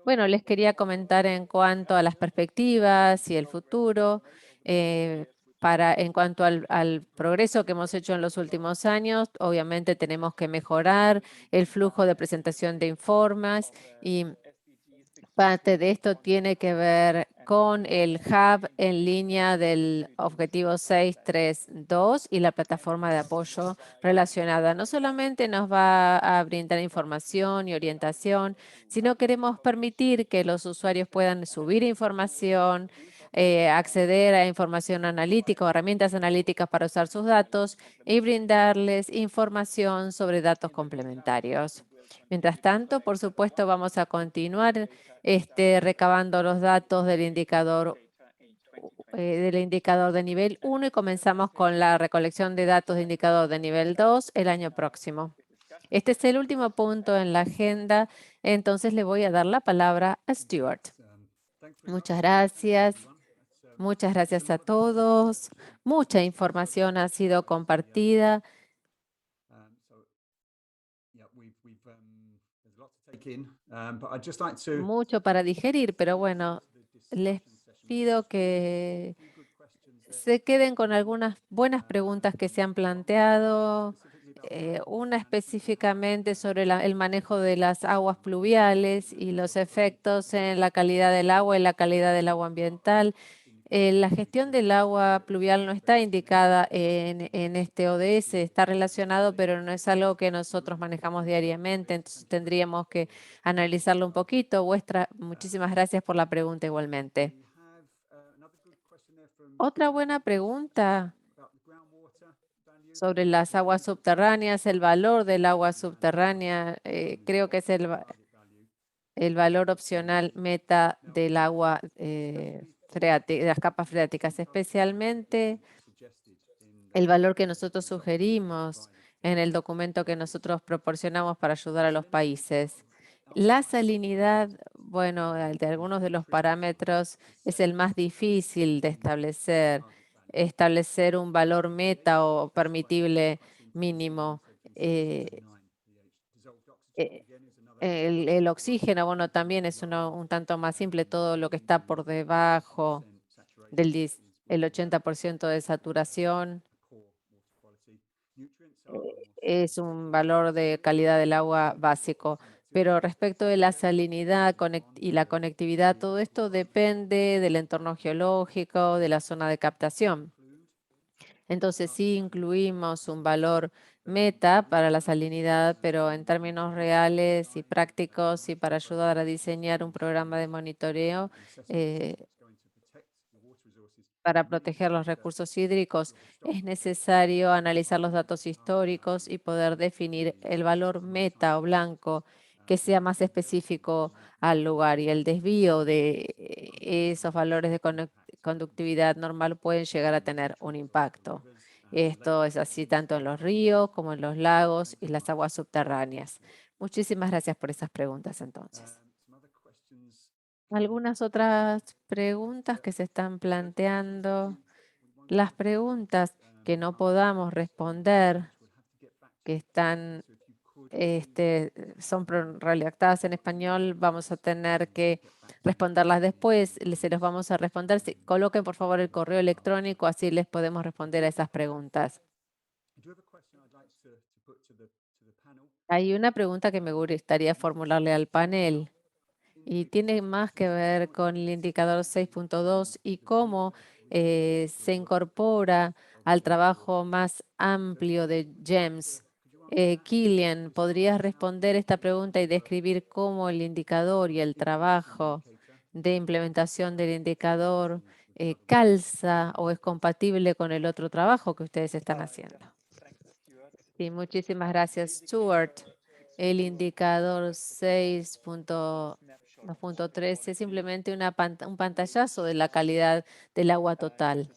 Bueno, les quería comentar en cuanto a las perspectivas y el futuro, en cuanto al progreso que hemos hecho en los últimos años. Obviamente tenemos que mejorar el flujo de presentación de informes y parte de esto tiene que ver con el hub en línea del objetivo 632 y la plataforma de apoyo relacionada. No solamente nos va a brindar información y orientación, sino queremos permitir que los usuarios puedan subir información, acceder a información analítica o herramientas analíticas para usar sus datos y brindarles información sobre datos complementarios. Mientras tanto, por supuesto, vamos a continuar recabando los datos del indicador de nivel 1 y comenzamos con la recolección de datos de indicador de nivel 2 el año próximo. Este es el último punto en la agenda, entonces le voy a dar la palabra a Stuart. Muchas gracias. Muchas gracias a todos. Mucha información ha sido compartida. Mucho para digerir, pero bueno, les pido que se queden con algunas buenas preguntas que se han planteado. Una específicamente sobre el manejo de las aguas pluviales y los efectos en la calidad del agua y la calidad del agua ambiental. La gestión del agua pluvial no está indicada en este ODS, está relacionado, pero no es algo que nosotros manejamos diariamente, entonces tendríamos que analizarlo un poquito. Muchísimas gracias por la pregunta igualmente. Otra buena pregunta sobre las aguas subterráneas, el valor del agua subterránea, creo que es el valor opcional meta del agua de las capas freáticas, especialmente el valor que nosotros sugerimos en el documento que nosotros proporcionamos para ayudar a los países. La salinidad, bueno, de algunos de los parámetros es el más difícil de establecer un valor meta o permitible mínimo. El oxígeno, bueno, también es un tanto más simple, todo lo que está por debajo el 80% de saturación es un valor de calidad del agua básico. Pero respecto de la salinidad y la conectividad, todo esto depende del entorno geológico, de la zona de captación. Entonces sí incluimos un valor meta para la salinidad, pero en términos reales y prácticos y para ayudar a diseñar un programa de monitoreo para proteger los recursos hídricos, es necesario analizar los datos históricos y poder definir el valor meta o blanco que sea más específico al lugar, y el desvío de esos valores de conductividad normal pueden llegar a tener un impacto. Esto es así tanto en los ríos como en los lagos y las aguas subterráneas. Muchísimas gracias por esas preguntas entonces. Algunas otras preguntas que se están planteando. Las preguntas que no podamos responder, que son redactadas en español, vamos a tener que responderlas después. Se los vamos a responder. Coloquen por favor el correo electrónico, así les podemos responder a esas preguntas. Hay una pregunta que me gustaría formularle al panel y tiene más que ver con el indicador 6.2 y cómo se incorpora al trabajo más amplio de GEMS. Kilian, ¿podrías responder esta pregunta y describir cómo el indicador y el trabajo de implementación del indicador calza o es compatible con el otro trabajo que ustedes están haciendo? Sí, muchísimas gracias, Stuart. El indicador 6.2.13 es simplemente un pantallazo de la calidad del agua total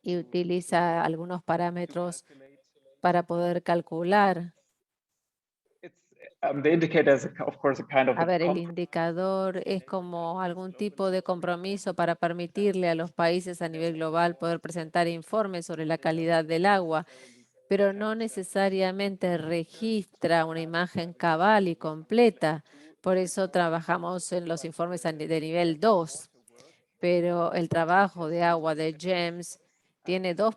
y utiliza algunos parámetros para poder calcular. The indicator is, of course, a kind of A ver, el compromise. indicador es como algún tipo de compromiso para permitirle a los países a nivel global poder presentar informes sobre la calidad del agua, pero no necesariamente registra una imagen cabal y completa. Por eso trabajamos en los informes de nivel 2. Pero el trabajo de agua de GEMS tiene dos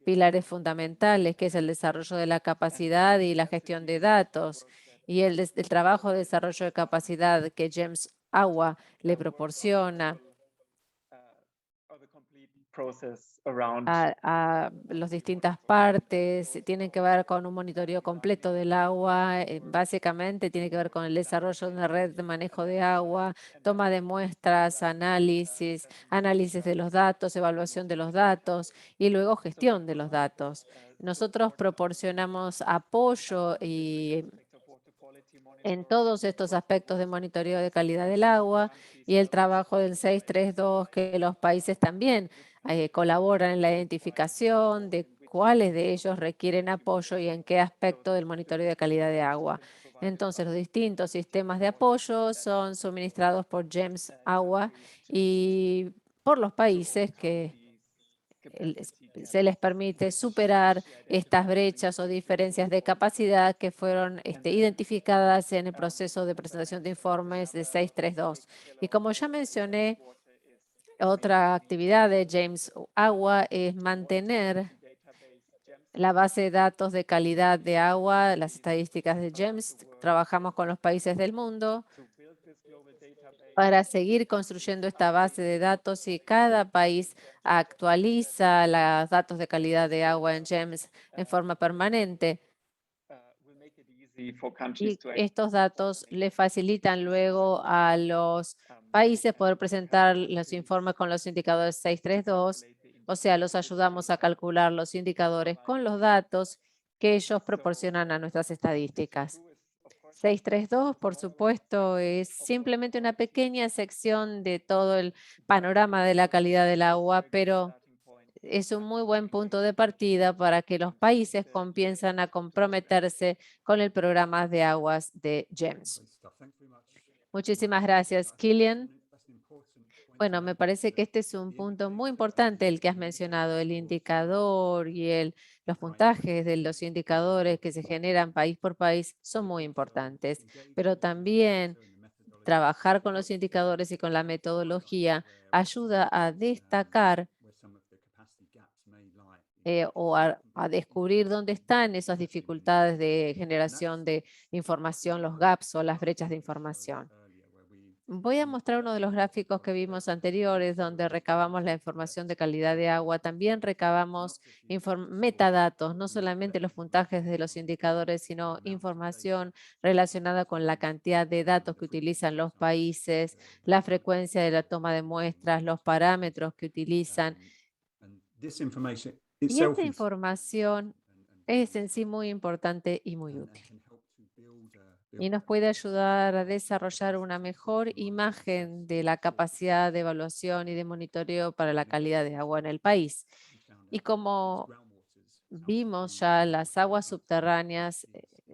pilares fundamentales, que es el desarrollo de la capacidad y la gestión de datos. Y el trabajo de desarrollo de capacidad que GEMS Agua le proporciona a las distintas partes, tienen que ver con un monitoreo completo del agua, básicamente tiene que ver con el desarrollo de una red de manejo de agua, toma de muestras, análisis de los datos, evaluación de los datos y luego gestión de los datos. Nosotros proporcionamos apoyo en todos estos aspectos de monitoreo de calidad del agua y el trabajo del 632, que los países también colaboran en la identificación de cuáles de ellos requieren apoyo y en qué aspecto del monitoreo de calidad de agua. Entonces, los distintos sistemas de apoyo son suministrados por GEMS Agua y por los países que se les permite superar estas brechas o diferencias de capacidad que fueron identificadas en el proceso de presentación de informes de 632. Y como ya mencioné, otra actividad de GEMS Agua es mantener la base de datos de calidad de agua, las estadísticas de GEMS. Trabajamos con los países del mundo para seguir construyendo esta base de datos y cada país actualiza los datos de calidad de agua en GEMS en forma permanente. Y estos datos le facilitan luego a los países poder presentar los informes con los indicadores 632, o sea, los ayudamos a calcular los indicadores con los datos que ellos proporcionan a nuestras estadísticas. 632, por supuesto, es simplemente una pequeña sección de todo el panorama de la calidad del agua, pero es un muy buen punto de partida para que los países comienzan a comprometerse con el programa de aguas de GEMS. Muchísimas gracias, Killian. Bueno, me parece que este es un punto muy importante el que has mencionado, el indicador y los puntajes de los indicadores que se generan país por país son muy importantes, pero también trabajar con los indicadores y con la metodología ayuda a destacar o a descubrir dónde están esas dificultades de generación de información, los gaps o las brechas de información. Voy a mostrar uno de los gráficos que vimos anteriores, donde recabamos la información de calidad de agua. También recabamos metadatos, no solamente los puntajes de los indicadores, sino información relacionada con la cantidad de datos que utilizan los países, la frecuencia de la toma de muestras, los parámetros que utilizan. Y esta información es en sí muy importante y muy útil. Y nos puede ayudar a desarrollar una mejor imagen de la capacidad de evaluación y de monitoreo para la calidad de agua en el país. Y como vimos ya, las aguas subterráneas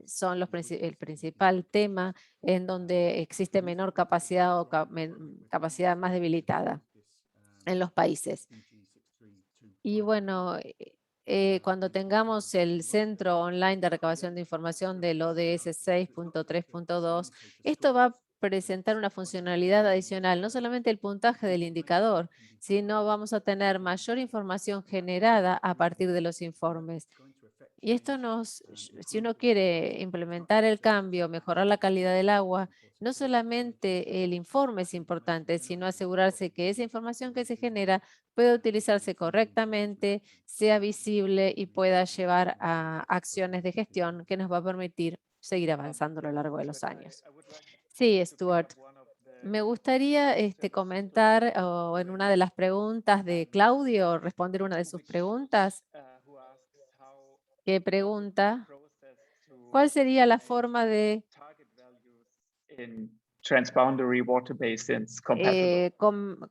son el principal tema en donde existe menor capacidad o capacidad más debilitada en los países. Y bueno, cuando tengamos el Centro Online de Recabación de Información del ODS 6.3.2, esto va a presentar una funcionalidad adicional, no solamente el puntaje del indicador, sino vamos a tener mayor información generada a partir de los informes. Y esto si uno quiere implementar el cambio, mejorar la calidad del agua, no solamente el informe es importante, sino asegurarse que esa información que se genera pueda utilizarse correctamente, sea visible y pueda llevar a acciones de gestión que nos va a permitir seguir avanzando a lo largo de los años. Sí, Stuart. Me gustaría comentar en una de las preguntas de Claudio, responder una de sus preguntas, que pregunta, ¿cuál sería la forma de Transboundary water basins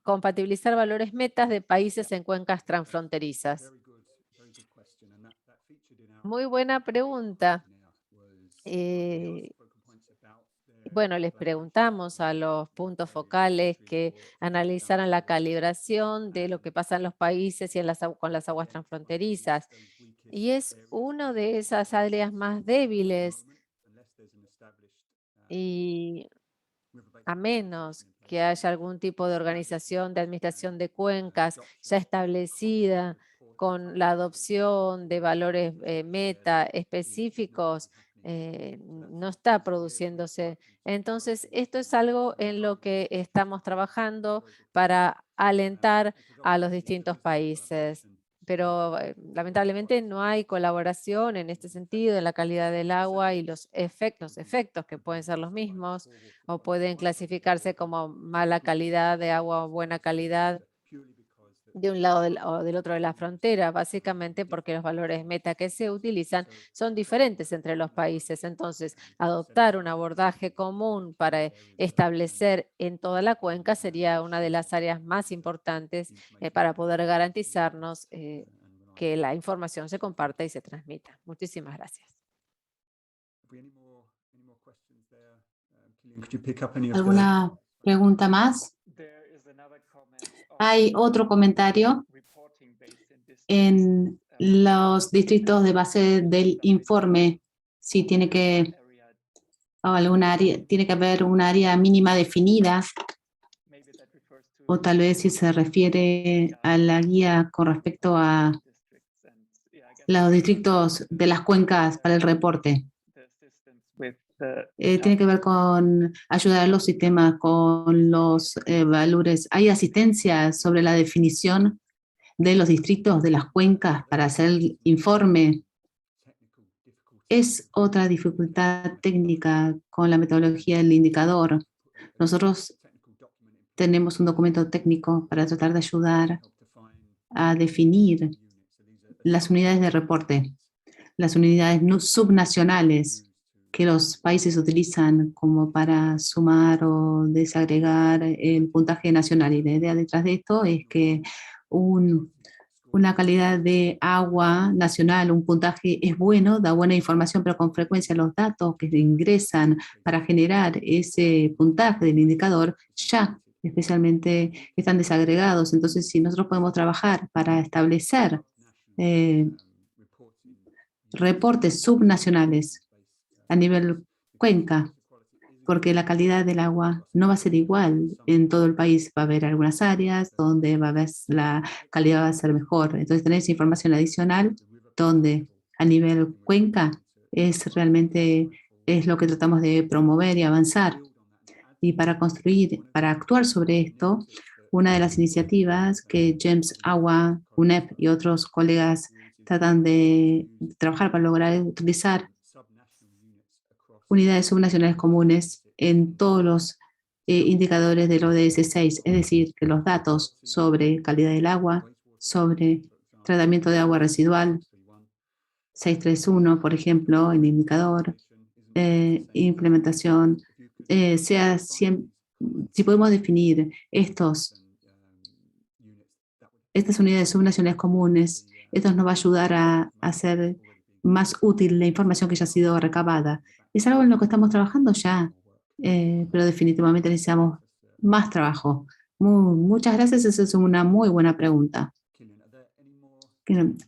compatibilizar valores metas de países en cuencas transfronterizas? Muy buena pregunta. Bueno, les preguntamos a los puntos focales que analizaran la calibración de lo que pasa en los países y con las aguas transfronterizas. Y es una de esas áreas más débiles y a menos que haya algún tipo de organización de administración de cuencas ya establecida con la adopción de valores meta específicos, no está produciéndose. Entonces, esto es algo en lo que estamos trabajando para alentar a los distintos países. Pero lamentablemente no hay colaboración en este sentido, en la calidad del agua y los efectos que pueden ser los mismos o pueden clasificarse como mala calidad de agua o buena calidad de un lado o del otro de la frontera, básicamente porque los valores meta que se utilizan son diferentes entre los países. Entonces, adoptar un abordaje común para establecer en toda la cuenca sería una de las áreas más importantes para poder garantizarnos que la información se comparta y se transmita. Muchísimas gracias. ¿Alguna pregunta más? Hay otro comentario en los distritos de base del informe. Si tiene que tiene que haber un área mínima definida, o tal vez si se refiere a la guía con respecto a los distritos de las cuencas para el reporte. Tiene que ver con ayudar a los sistemas con los valores. ¿Hay asistencia sobre la definición de los distritos de las cuencas para hacer el informe? Es otra dificultad técnica con la metodología del indicador. Nosotros tenemos un documento técnico para tratar de ayudar a definir las unidades de reporte, las unidades subnacionales que los países utilizan como para sumar o desagregar el puntaje nacional. Y la idea detrás de esto es que una calidad de agua nacional, un puntaje es bueno, da buena información, pero con frecuencia los datos que se ingresan para generar ese puntaje del indicador ya especialmente están desagregados. Entonces, si nosotros podemos trabajar para establecer reportes subnacionales a nivel cuenca, porque la calidad del agua no va a ser igual en todo el país. Va a haber algunas áreas donde la calidad va a ser mejor. Entonces, tener esa información adicional donde a nivel cuenca es realmente es lo que tratamos de promover y avanzar. Y para actuar sobre esto, una de las iniciativas que James Agua, UNEP y otros colegas tratan de trabajar para lograr es utilizar unidades subnacionales comunes en todos los indicadores del ODS 6, es decir, que los datos sobre calidad del agua, sobre tratamiento de agua residual, 631, por ejemplo, el indicador, implementación, si podemos definir estas unidades subnacionales comunes, esto nos va a ayudar a hacer más útil la información que ya ha sido recabada. Es algo en lo que estamos trabajando ya, pero definitivamente necesitamos más trabajo. Muchas gracias, esa es una muy buena pregunta.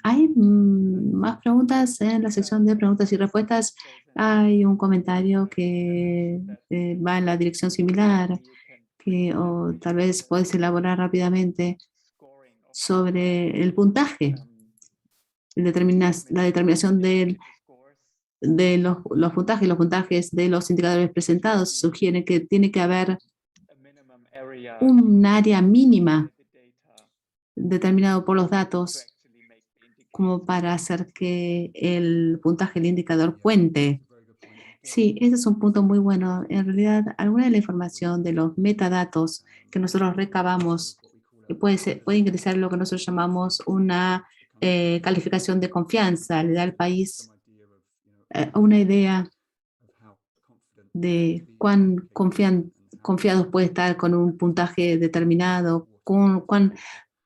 ¿Hay más preguntas en la sección de preguntas y respuestas? Hay un comentario que va en la dirección similar, o tal vez puedes elaborar rápidamente sobre el puntaje, la determinación de los puntajes de los indicadores presentados. Sugiere que tiene que haber un área mínima determinado por los datos como para hacer que el puntaje del indicador cuente. Sí, ese es un punto muy bueno. En realidad, alguna de la información de los metadatos que nosotros recabamos puede ingresar lo que nosotros llamamos una calificación de confianza. Le da al país una idea de cuán confiados puede estar con un puntaje determinado, cuán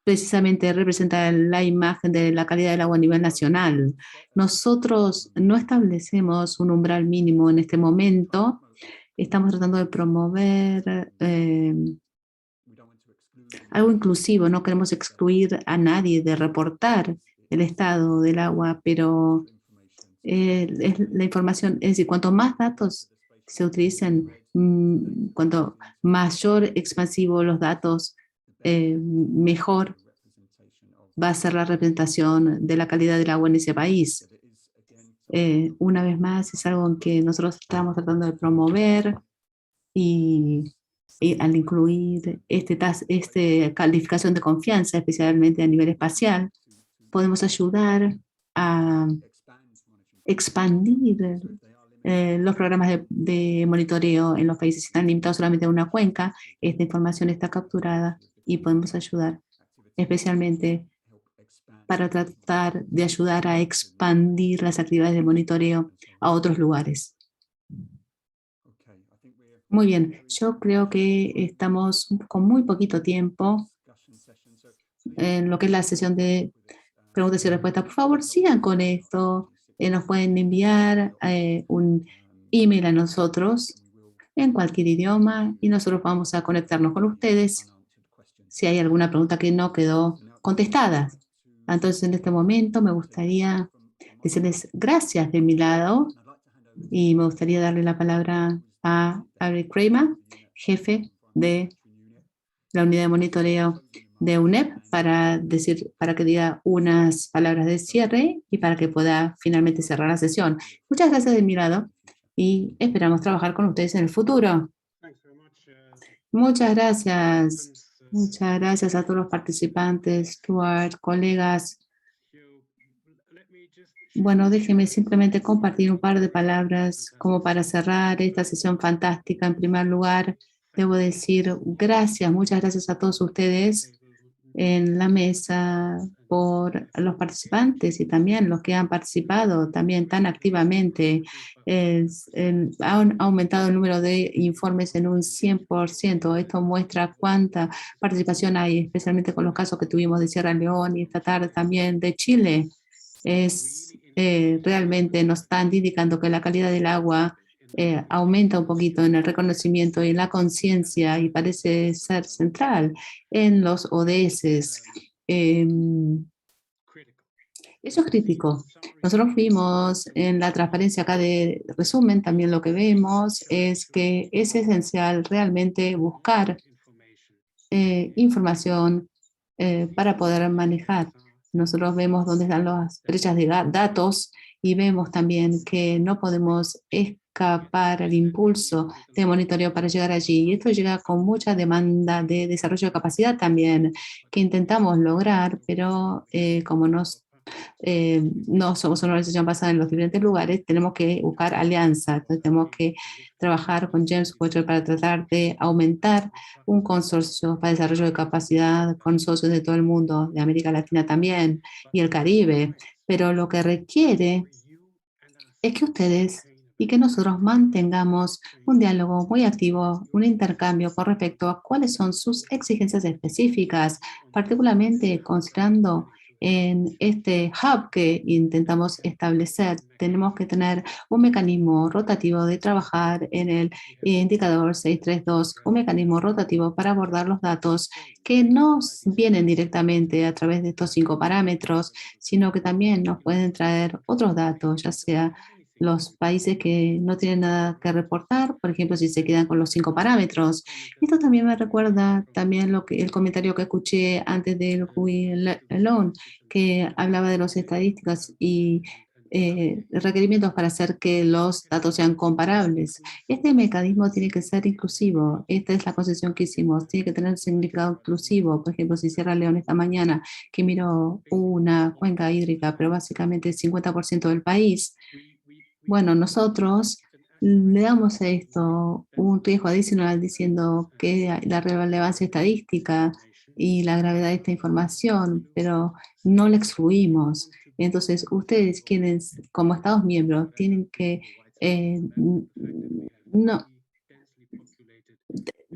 precisamente representa la imagen de la calidad del agua a nivel nacional. Nosotros no establecemos un umbral mínimo en este momento. Estamos tratando de promover algo inclusivo. No queremos excluir a nadie de reportar el estado del agua, pero es la información, es decir, cuanto más datos se utilicen, cuanto mayor expansivo los datos, mejor va a ser la representación de la calidad del agua en ese país. Una vez más, es algo en que nosotros estamos tratando de promover y al incluir este calificación de confianza, especialmente a nivel espacial, podemos ayudar a expandir los programas de monitoreo en los países. Si están limitados solamente a una cuenca, esta información está capturada y podemos ayudar, especialmente para tratar de ayudar a expandir las actividades de monitoreo a otros lugares. Muy bien, yo creo que estamos con muy poquito tiempo en lo que es la sesión de preguntas y respuestas. Por favor, sigan con esto. Nos pueden enviar un email a nosotros en cualquier idioma y nosotros vamos a conectarnos con ustedes si hay alguna pregunta que no quedó contestada. Entonces, en este momento me gustaría decirles gracias de mi lado y me gustaría darle la palabra a Ari Kramer, jefe de la unidad de monitoreo de UNEP, para que diga unas palabras de cierre y para que pueda finalmente cerrar la sesión. Muchas gracias de mi lado y esperamos trabajar con ustedes en el futuro. Muchas gracias. Muchas gracias a todos los participantes, Stuart, colegas. Bueno, déjenme simplemente compartir un par de palabras como para cerrar esta sesión fantástica. En primer lugar, debo decir gracias, muchas gracias a todos ustedes en la mesa por los participantes y también los que han participado también tan activamente. Han aumentado el número de informes en un 100%. Esto muestra cuánta participación hay, especialmente con los casos que tuvimos de Sierra Leona y esta tarde también de Chile. Realmente nos están indicando que la calidad del agua aumenta un poquito en el reconocimiento y en la conciencia y parece ser central en los ODS. Eso es crítico. Nosotros vimos en la transparencia acá de resumen, también lo que vemos es que es esencial realmente buscar información para poder manejar. Nosotros vemos dónde están las brechas de datos y vemos también que no podemos escapar al impulso de monitoreo para llegar allí. Y esto llega con mucha demanda de desarrollo de capacidad también, que intentamos lograr, pero como no somos una organización basada en los diferentes lugares, tenemos que buscar alianzas. Entonces tenemos que trabajar con James Water para tratar de aumentar un consorcio para desarrollo de capacidad con socios de todo el mundo, de América Latina también y el Caribe. Pero lo que requiere es que ustedes y que nosotros mantengamos un diálogo muy activo, un intercambio con respecto a cuáles son sus exigencias específicas, particularmente considerando en este hub que intentamos establecer. Tenemos que tener un mecanismo rotativo de trabajar en el indicador 632, un mecanismo rotativo para abordar los datos que no vienen directamente a través de estos 5 parámetros, sino que también nos pueden traer otros datos, ya sea los países que no tienen nada que reportar, por ejemplo, si se quedan con los 5 parámetros. Esto también me recuerda también el comentario que escuché antes del We Alone, que hablaba de las estadísticas y requerimientos para hacer que los datos sean comparables. Este mecanismo tiene que ser inclusivo. Esta es la concesión que hicimos. Tiene que tener significado inclusivo. Por ejemplo, si Sierra Leona esta mañana que miró una cuenca hídrica, pero básicamente el 50% del país, bueno, nosotros le damos a esto un riesgo adicional diciendo que la relevancia estadística y la gravedad de esta información, pero no la excluimos. Entonces, ustedes quienes como Estados miembros tienen que, no,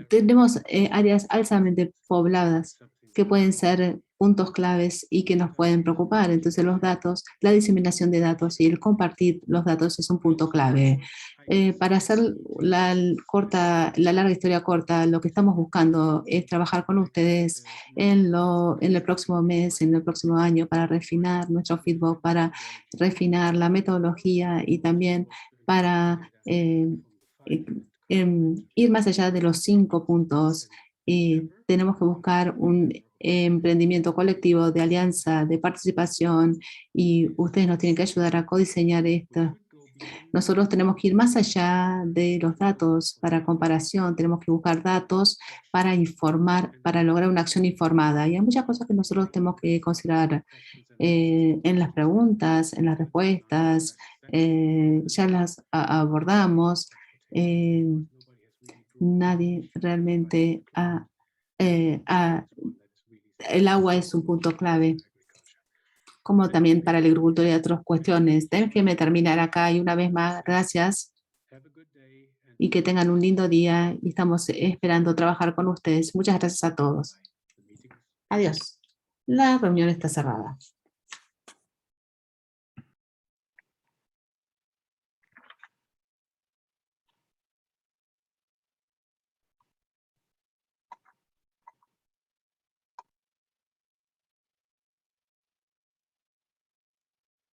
tenemos áreas altamente pobladas que pueden ser puntos claves y que nos pueden preocupar. Entonces los datos, la diseminación de datos y el compartir los datos es un punto clave. Para hacer la larga historia corta, lo que estamos buscando es trabajar con ustedes en el próximo mes, en el próximo año, para refinar nuestro feedback, para refinar la metodología y también para ir más allá de los 5 puntos. Tenemos que buscar un emprendimiento colectivo de alianza, de participación, y ustedes nos tienen que ayudar a codiseñar esto. Nosotros tenemos que ir más allá de los datos para comparación, tenemos que buscar datos para informar, para lograr una acción informada. Y hay muchas cosas que nosotros tenemos que considerar en las preguntas, en las respuestas, ya las abordamos. Nadie realmente el agua es un punto clave, como también para la agricultura y otras cuestiones. Déjenme terminar acá y una vez más, gracias y que tengan un lindo día y estamos esperando trabajar con ustedes. Muchas gracias a todos. Adiós. La reunión está cerrada.